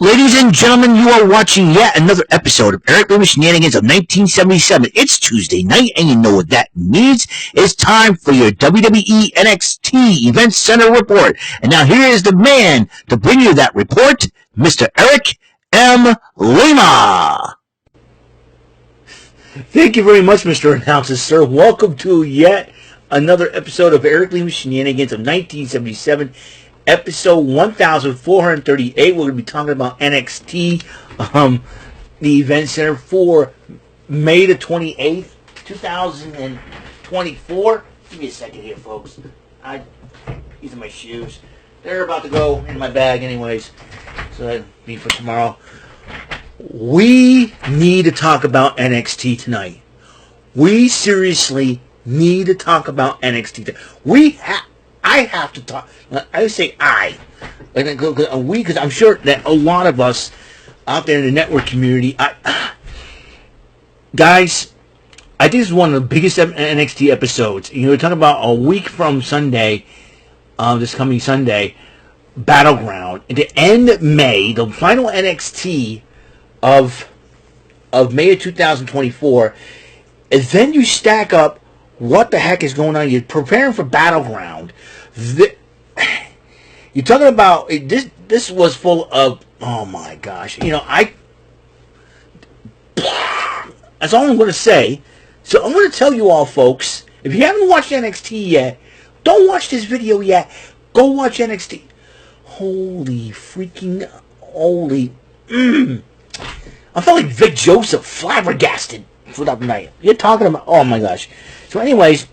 Ladies and gentlemen, you are watching yet another episode of Eric Lima Shenanigans of 1977. It's Tuesday night, and you know what that means. It's time for your WWE NXT Event Center report. And now here is the man to bring you that report, Mr. Eric M. Lima. Thank you very much, Mr. Announcer, sir. Welcome to yet another episode of Eric Lima Shenanigans of 1977. Episode 1438. We're going to be talking about NXT, the event center for May the 28th, 2024. Give me a second here, folks. These are my shoes. They're about to go in my bag anyways, so that'll be for tomorrow. We need to talk about NXT tonight. We seriously need to talk about NXT. I have to talk. I say because I'm sure that a lot of us out there in the network community, guys, I think this is one of the biggest NXT episodes. You know, we're talking about a week from Sunday, this coming Sunday, Battleground, and to end May, the final NXT of May of 2024, and then you stack up what the heck is going on. You're preparing for Battleground. You're talking about this was full of, oh my gosh, you know, that's all I'm going to say. So I'm going to tell you all, folks, if you haven't watched NXT yet, don't watch this video yet. Go watch NXT. Holy. I felt like Vic Joseph, flabbergasted for that night. You're talking about, oh my gosh. So anyways,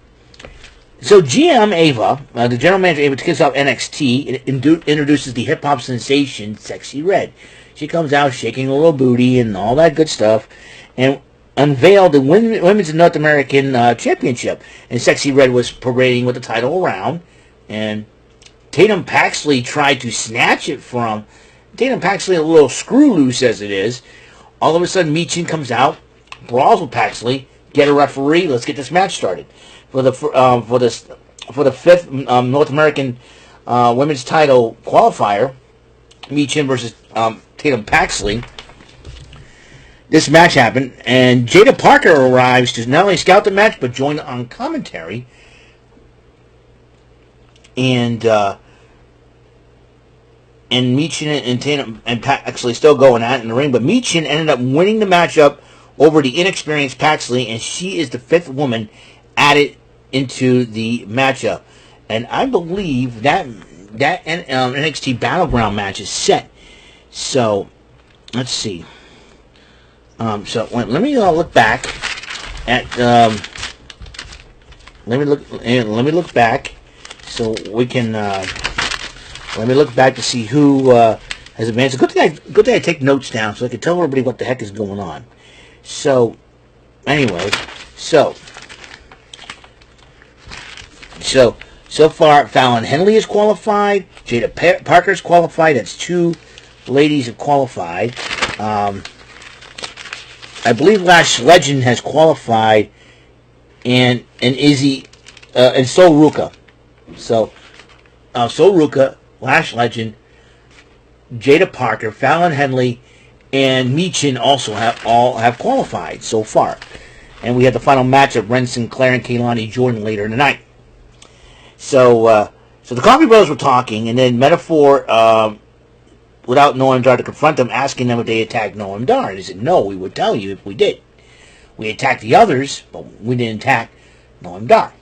so GM Ava, the general manager Ava, kicks off NXT, introduces the hip-hop sensation Sexy Red. She comes out shaking a little booty and all that good stuff, and unveiled the Women's North American Championship. And Sexy Red was parading with the title around, and Tatum Paxley tried to snatch it from Tatum Paxley, a little screw loose as it is. All of a sudden, Michin comes out, brawls with Paxley, get a referee, let's get this match started. For the fifth North American women's title qualifier, Michin versus Tatum Paxley. This match happened, and Jada Parker arrives to not only scout the match but join on commentary. And Michin and Tatum and Paxley still going at it in the ring, but Michin ended up winning the matchup over the inexperienced Paxley, and she is the fifth woman added into the matchup. And I believe that NXT Battleground match is set. So let's see. Let me look back at. Let me look back, so we can. Let me look back to see who has advanced. Good thing I take notes down so I can tell everybody what the heck is going on. So, anyway, so far, Fallon Henley is qualified. Jada Parker is qualified. That's two ladies have qualified. I believe Lash Legend has qualified, and Izzy and Sol Ruka. So, Sol Ruka, Lash Legend, Jada Parker, Fallon Henley, and Michin also have qualified so far. And we had the final match of Ren Sinclair and Kaylani Jordan later in the night. So the Coffee Brothers were talking, and then Metaphor, without Noam Dar to confront them, asking them if they attacked Noam Dar. They said, no, we would tell you if we did. We attacked the others, but we didn't attack Noam Dar.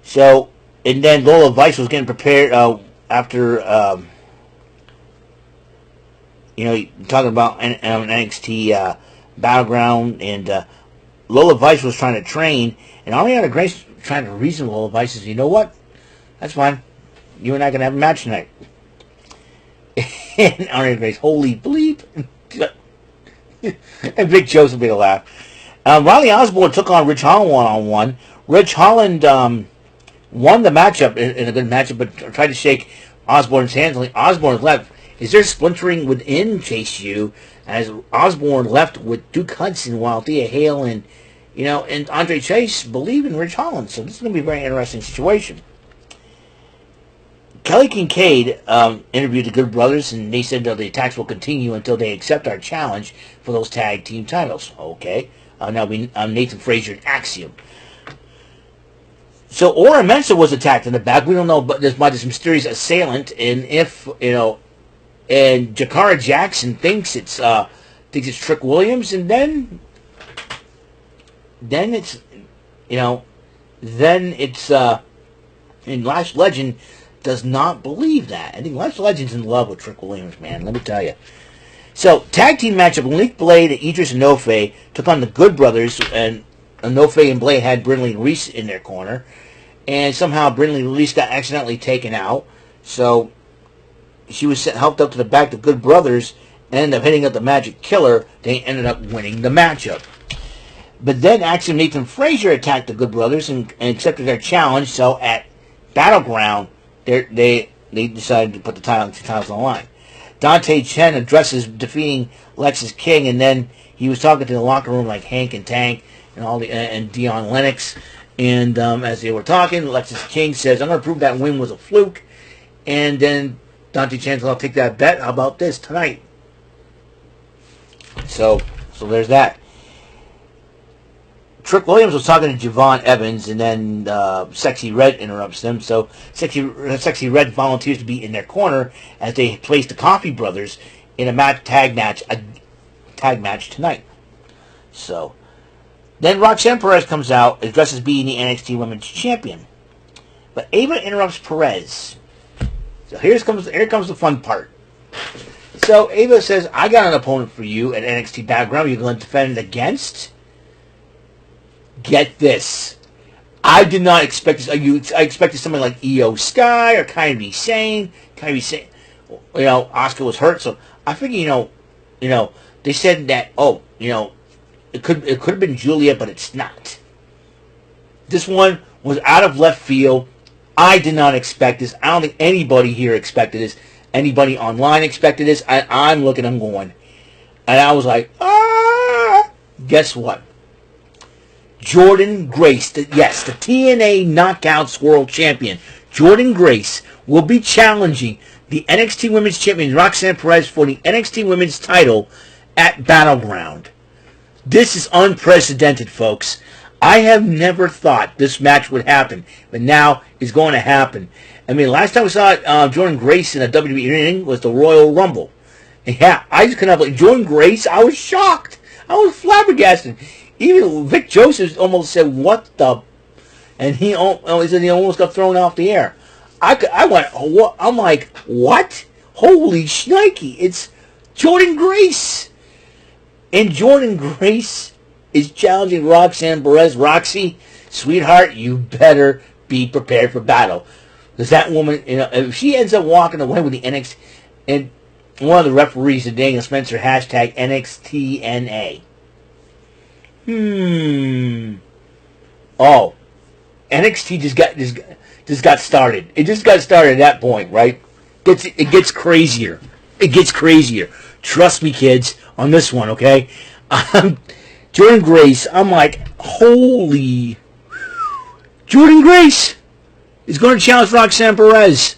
So, and then Lola Vice was getting prepared after, talking about NXT Battleground, and Lola Vice was trying to train, and Ariana Grace trying to reason with Lola Vice says, you know what? That's fine. You and I can have a match tonight. And Ariana Grace, holy bleep. And Vic Joseph made a laugh. Riley Osborne took on Rich Holland one-on-one. Rich Holland won the matchup in a good matchup, but tried to shake Osborne's hands. Osborne left. Is there splintering within Chase U as Osborne left with Duke Hudson while Thea Hale and Andre Chase believe in Rich Holland? So this is going to be a very interesting situation. Kelly Kincaid interviewed the Good Brothers, and they said that the attacks will continue until they accept our challenge for those tag team titles. Okay. Now Nathan Frazier and Axiom. So Ora Mensa was attacked in the back. We don't know, but there's by this mysterious assailant, and if and Jakara Jackson thinks it's Trick Williams, and then it's and Lash Legend does not believe that. I think Lash Legend's in love with Trick Williams, man. Let me tell you. So, tag team matchup, Malik Blade and Idris Enofe took on the Good Brothers, and Enofe and Blade had Brindley Reese in their corner, and somehow Brindley Reese got accidentally taken out, so she was helped up to the back. The Good Brothers ended up hitting up the Magic Killer. They ended up winning the matchup. But then Axiom Nathan Frazier attacked the Good Brothers and accepted their challenge, so at Battleground, they decided to put the titles on the line. Dante Chen addresses defeating Lexus King, and then he was talking to the locker room like Hank and Tank and Dion Lennox. And as they were talking, Lexus King says, "I'm going to prove that win was a fluke." And then Dante Chen says, "I'll take that bet. How about this tonight?" So there's that. Trick Williams was talking to Javon Evans, and then Sexy Red interrupts them. So Sexy Red volunteers to be in their corner as they place the Coffee Brothers in a tag match tonight. So then Roxanne Perez comes out, addresses being the NXT Women's Champion, but Ava interrupts Perez. So here comes the fun part. So Ava says, "I got an opponent for you at NXT Battleground. You're going to defend it against." Get this. I did not expect this. I expected somebody like Io Sky or Kairi Sane. Asuka was hurt, so I figured, they said that, it could have been Julia, but it's not. This one was out of left field. I did not expect this. I don't think anybody here expected this. Anybody online expected this. I'm looking, I'm going. And I was like, guess what? Jordan Grace, the TNA Knockouts World Champion, Jordan Grace, will be challenging the NXT Women's Champion Roxanne Perez for the NXT Women's title at Battleground. This is unprecedented, folks. I have never thought this match would happen, but now it's going to happen. I mean, last time we saw Jordan Grace in a WWE ring was the Royal Rumble. And yeah, I just couldn't believe Jordan Grace. I was shocked. I was flabbergasted. Even Vic Joseph almost said, "What the?" And he almost got thrown off the air. I went, what? I'm like, what? Holy shnikey. It's Jordan Grace. And Jordan Grace is challenging Roxanne Perez. Roxy, sweetheart, you better be prepared for battle. Because that woman, if she ends up walking away with the NXT, and one of the referees, Daniel Spencer, hashtag NXTNA. Oh, NXT just got started. It just got started at that point, right? It gets crazier. It gets crazier. Trust me, kids, on this one, okay? Jordan Grace, I'm like, holy. Jordan Grace is going to challenge Roxanne Perez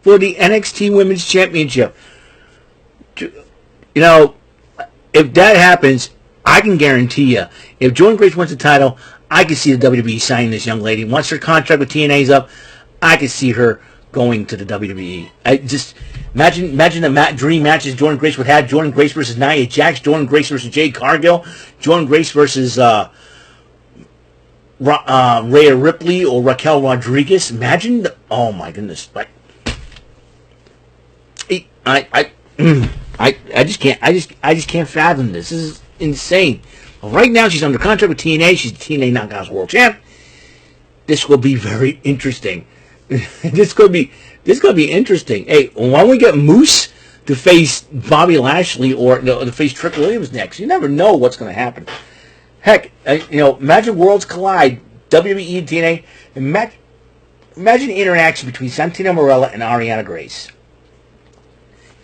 for the NXT Women's Championship. If that happens, I can guarantee you, if Jordan Grace wins the title, I can see the WWE signing this young lady. Once her contract with TNA is up, I can see her going to the WWE. I just imagine the dream matches Jordan Grace would have. Jordan Grace versus Nia Jax, Jordan Grace versus Jade Cargill, Jordan Grace versus Rhea Ripley or Raquel Rodriguez. Imagine oh my goodness! I just can't fathom this. This is insane. Well, right now she's under contract with TNA. She's the TNA Knockouts World Champ. This will be very interesting. This could be interesting. Hey, why don't we get Moose to face Bobby Lashley or to face Trick Williams next? You never know what's going to happen. Heck, imagine worlds collide. WWE and TNA. Imagine the interaction between Santina Marella and Ariana Grace.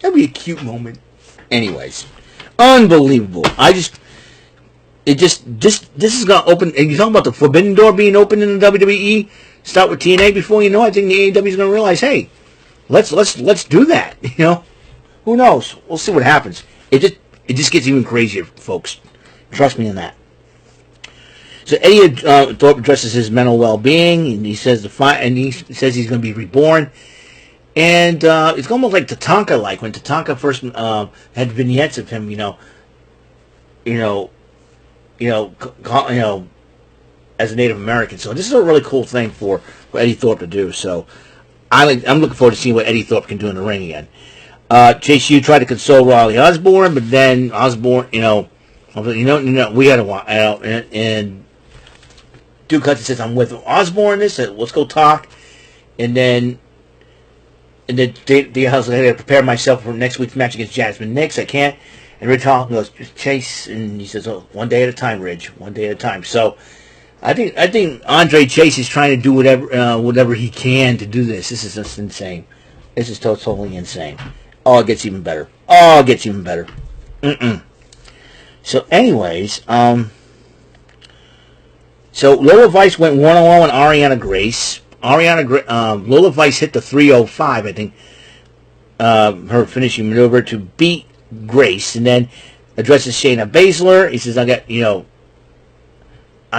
That'd be a cute moment. Anyways, unbelievable. This is gonna open. And you talking about the forbidden door being open in the WWE? Start with TNA. Before you know it, I think the AEW is gonna realize, hey, let's do that. Who knows? We'll see what happens. It just gets even crazier, folks. Trust me on that. So Eddie Thorpe addresses his mental well-being, and he says he's going to be reborn. And it's almost like Tatanka, like when Tatanka first had vignettes of him, as a Native American. So this is a really cool thing for Eddie Thorpe to do. So I'm looking forward to seeing what Eddie Thorpe can do in the ring again. Chase U tried to console Riley Osborne, but then Osborne, we had to watch, and Duke Hudson says, I'm with Osborne, let's go talk. And then the house, I got to prepare myself for next week's match against Jasmine Nix. I can't. And Ridge Holland goes, Chase, and he says, oh, one day at a time, Ridge, one day at a time. So I think Andre Chase is trying to do whatever he can to do this. This is just insane. This is totally insane. Oh, it gets even better. So, anyways, so Lola Vice went one-on-one with Ariana Grace. Lola Vice hit the 305, I think, her finishing maneuver to beat Grace, and then addresses Shayna Baszler. He says,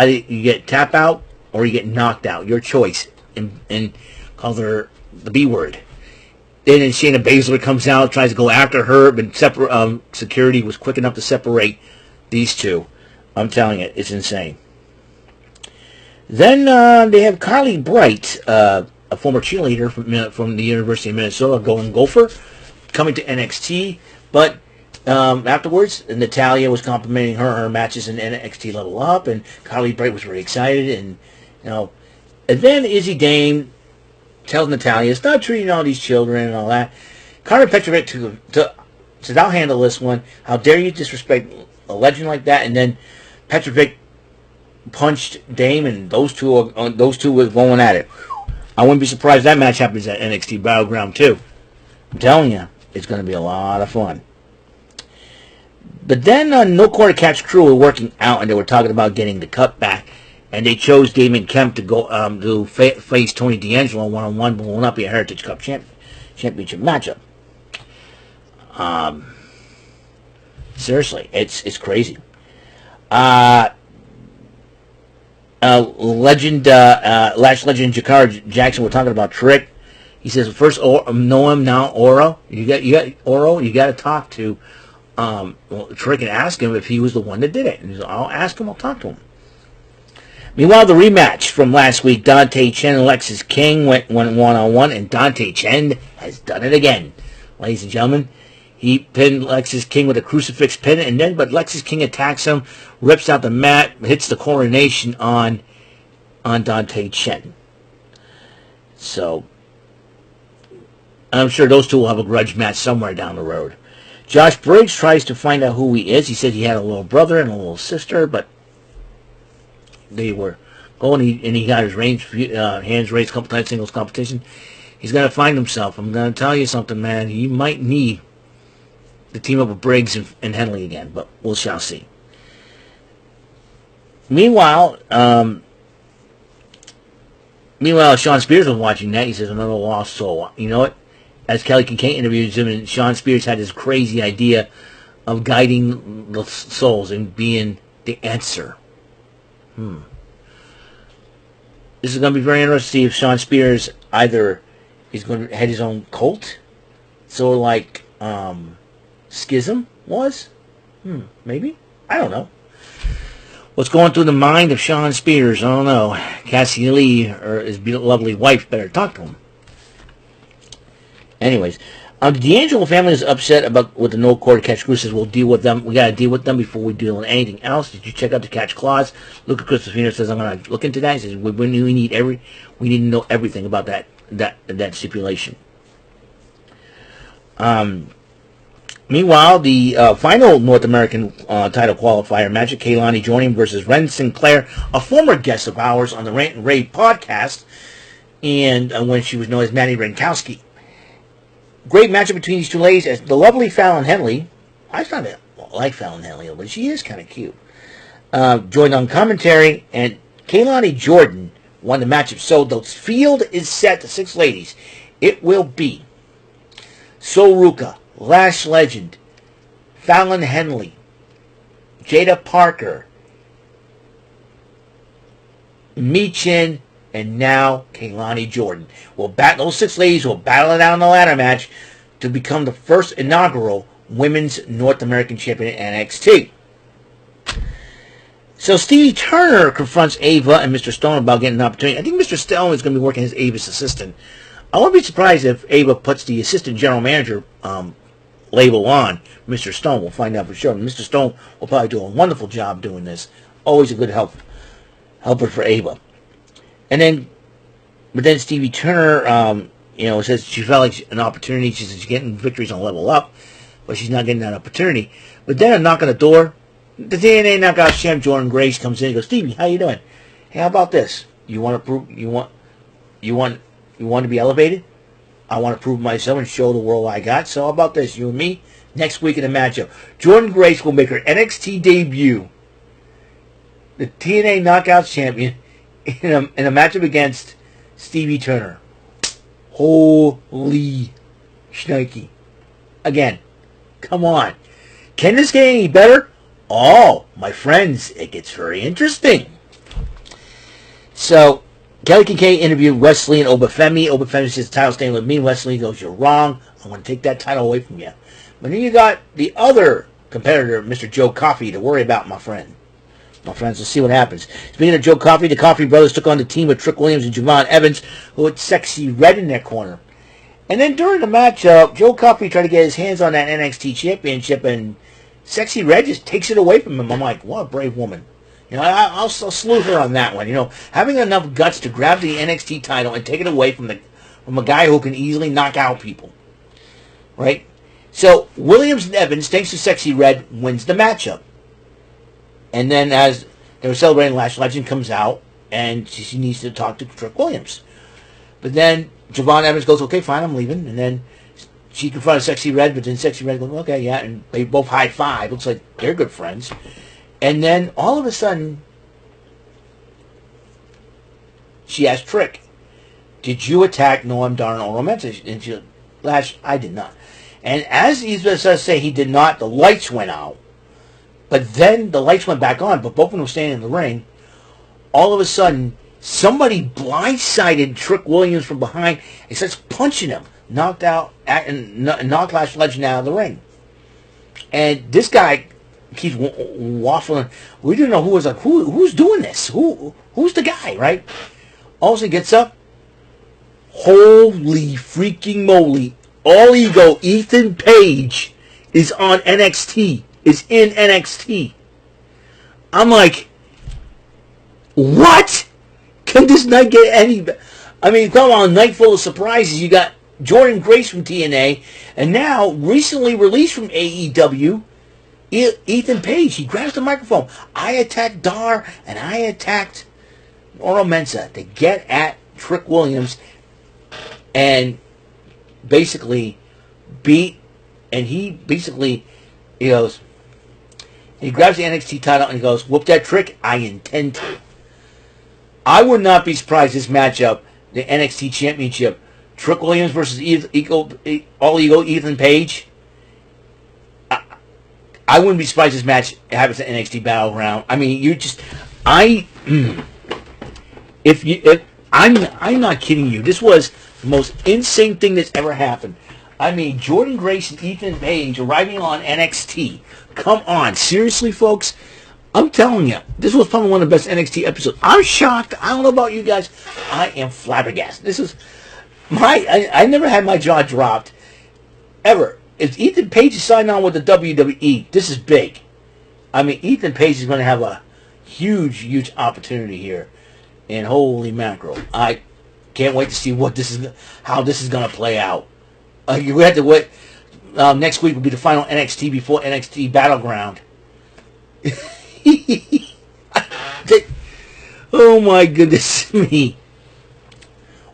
you get tap out or you get knocked out. Your choice. And calls her the B word. Then Shayna Baszler comes out, tries to go after her, but security was quick enough to separate these two. I'm telling you, it's insane. Then they have Carly Bright, a former cheerleader from the University of Minnesota, Golden Gopher, coming to NXT. But afterwards, Natalya was complimenting her matches in NXT Level Up, and Carly Bright was very excited. And and then Izzy Dame tells Natalya, stop treating all these children and all that. Carter Petrovic says, I'll handle this one. How dare you disrespect a legend like that? And then Petrovic punched Dame, and those two were going at it. I wouldn't be surprised if that match happens at NXT Battleground too. I'm telling you, it's going to be a lot of fun. But then No Quarter Catch crew were working out, and they were talking about getting the cut back. And they chose Damon Kemp to go to face Tony D'Angelo one-on-one, but will not be a Heritage Cup championship matchup. Seriously, it's crazy. Lash legend Jakar Jackson, we're talking about Trick. He says, first Noam, now Oro. You got Oro. You got to talk to Trick and ask him if he was the one that did it. And I'll ask him. I'll talk to him. Meanwhile, the rematch from last week, Dante Chen and Lexis King went one-on-one, and Dante Chen has done it again. Ladies and gentlemen, he pinned Lexis King with a crucifix pin, but Lexis King attacks him, rips out the mat, hits the coronation on Dante Chen. So, I'm sure those two will have a grudge match somewhere down the road. Josh Briggs tries to find out who he is. He said he had a little brother and a little sister, but they were going, and he got his hands raised a couple times, singles competition. He's got to find himself. I'm going to tell you something, man. He might need to team up with Briggs and Henley again, but we shall see. Meanwhile, Sean Spears was watching that. He says, another lost soul. You know what? As Kelly Kincaid interviews him, and Sean Spears had this crazy idea of guiding the souls and being the answer. This is going to be very interesting to see if Sean Spears either is going to head his own cult, so like Schism was. Maybe. I don't know. What's going through the mind of Sean Spears? I don't know. Cassie Lee or his lovely wife better talk to him. Anyways, the D'Angelo family is upset with the No Quarter Catch crew. Says we'll deal with them. We got to deal with them before we deal with anything else. Did you check out the catch clause? Luca Cristofino says I'm going to look into that. He says we need to know everything about that stipulation. Meanwhile, the final North American title qualifier match at Kaylani joining versus Ren Sinclair, a former guest of ours on the Rant and Rave podcast, and when she was known as Manny Renkowski. Great matchup between these two ladies. As the lovely Fallon Henley, I found it like Fallon Henley, but she is kind of cute. Joined on commentary, and Kaylani Jordan won the matchup. So the field is set to 6 ladies. It will be Sol Ruka, Lash Legend, Fallon Henley, Jada Parker, Michin, and now Kaylani Jordan. Those 6 ladies will battle it out in the ladder match to become the first inaugural Women's North American Champion in NXT. So Stevie Turner confronts Ava and Mr. Stone about getting an opportunity. I think Mr. Stone is going to be working as Ava's assistant. I won't be surprised if Ava puts the assistant general manager label on Mr. Stone. We'll find out for sure. Mr. Stone will probably do a wonderful job doing this. Always a good helper for Ava. But then Stevie Turner, says she felt like an opportunity. She says she's getting victories on Level Up, but she's not getting that opportunity. But then a knock on the door. The TNA Knockout champ Jordan Grace comes in and goes, Stevie, how you doing? Hey, how about this? You want to be elevated? I want to prove myself and show the world what I got. So how about this? You and me next week in a matchup. Jordan Grace will make her NXT debut. The TNA Knockout champion in a matchup against Stevie Turner. Holy shnikey. Again, come on. Can this get any better? Oh, my friends, it gets very interesting. So, Kelly Kincaid interviewed Wesley and Obafemi. Obafemi says the title's staying with me. Wesley goes, you're wrong. I want to take that title away from you. But then you got the other competitor, Mr. Joe Coffey, to worry about, my friend. My friends, let's see what happens. Speaking of Joe Coffey, the Coffey brothers took on the team of Trick Williams and Javon Evans, who had Sexy Red in their corner. And then during the matchup, Joe Coffey tried to get his hands on that NXT championship, and Sexy Red just takes it away from him. I'm like, what a brave woman. I'll salute her on that one. Having enough guts to grab the NXT title and take it away from a guy who can easily knock out people. Right? So, Williams and Evans, thanks to Sexy Red, wins the matchup. And then as they were celebrating, Lash Legend comes out, and she needs to talk to Trick Williams. But then Javon Evans goes, okay, fine, I'm leaving. And then she confronted Sexy Red, but then Sexy Red goes, okay, yeah, and they both high five. Looks like they're good friends. And then all of a sudden, she asked Trick, did you attack Noam Dar and Oro Mensah? And she goes, Lash, I did not. And as he's supposed to say he did not, the lights went out. But then the lights went back on, but both of them were standing in the ring. All of a sudden, somebody blindsided Trick Williams from behind and starts punching him. Knocked Lash Legend out of the ring. And this guy keeps waffling. We didn't know who was like, who's doing this? Who's the guy, right? All of a sudden gets up. Holy freaking moly. All Ego Ethan Page is on NXT. Is in NXT. I'm like, what? Can this night get any better? I mean, come on, night full of surprises. You got Jordan Grace from TNA, and now, recently released from AEW, Ethan Page. He grabs the microphone. I attacked Dar, and I attacked Oro Mensah to get at Trick Williams, and basically he goes, he grabs the NXT title and he goes, whoop that Trick, I intend to. I would not be surprised this matchup, the NXT Championship, Trick Williams versus All Ego Ethan Page. I wouldn't be surprised this match happens at NXT Battleground. I mean, I'm not kidding you. This was the most insane thing that's ever happened. I mean, Jordan Grace and Ethan Page arriving on NXT. Come on. Seriously, folks? I'm telling you, this was probably one of the best NXT episodes. I'm shocked. I don't know about you guys. I am flabbergasted. This is I never had my jaw dropped. Ever. If Ethan Page is signing on with the WWE, this is big. I mean, Ethan Page is going to have a huge, huge opportunity here. And holy mackerel. I can't wait to see how this is going to play out. We have to wait. Next week will be the final NXT before NXT Battleground. Oh my goodness me.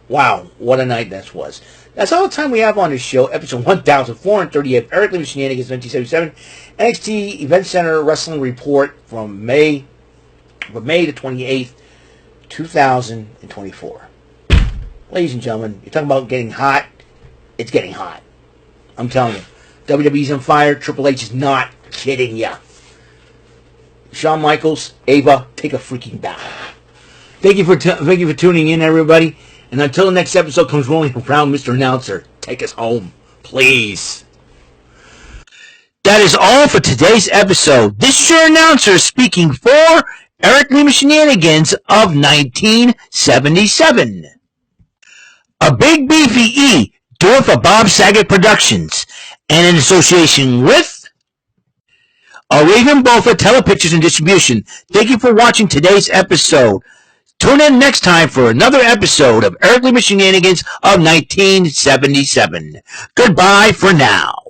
Wow, what a night that was. That's all the time we have on this show. Episode 1438 Eric Lima Shenanigans 1977. NXT Event Center Wrestling Report from May the 28th, 2024. Ladies and gentlemen, you're talking about getting hot. It's getting hot. I'm telling you. WWE's on fire. Triple H is not kidding ya. Shawn Michaels, Ava, take a freaking bow. Thank you for tuning in, everybody. And until the next episode comes rolling around, Mr. Announcer, take us home, please. That is all for today's episode. This is your announcer speaking for Eric Lima Shenanigans of 1977. A Big Beefy E, doing for Bob Saget Productions, and in association with Raven Bofa Telepictures and Distribution. Thank you for watching today's episode. Tune in next time for another episode of Eric Lima Shenanigans of 1977. Goodbye for now.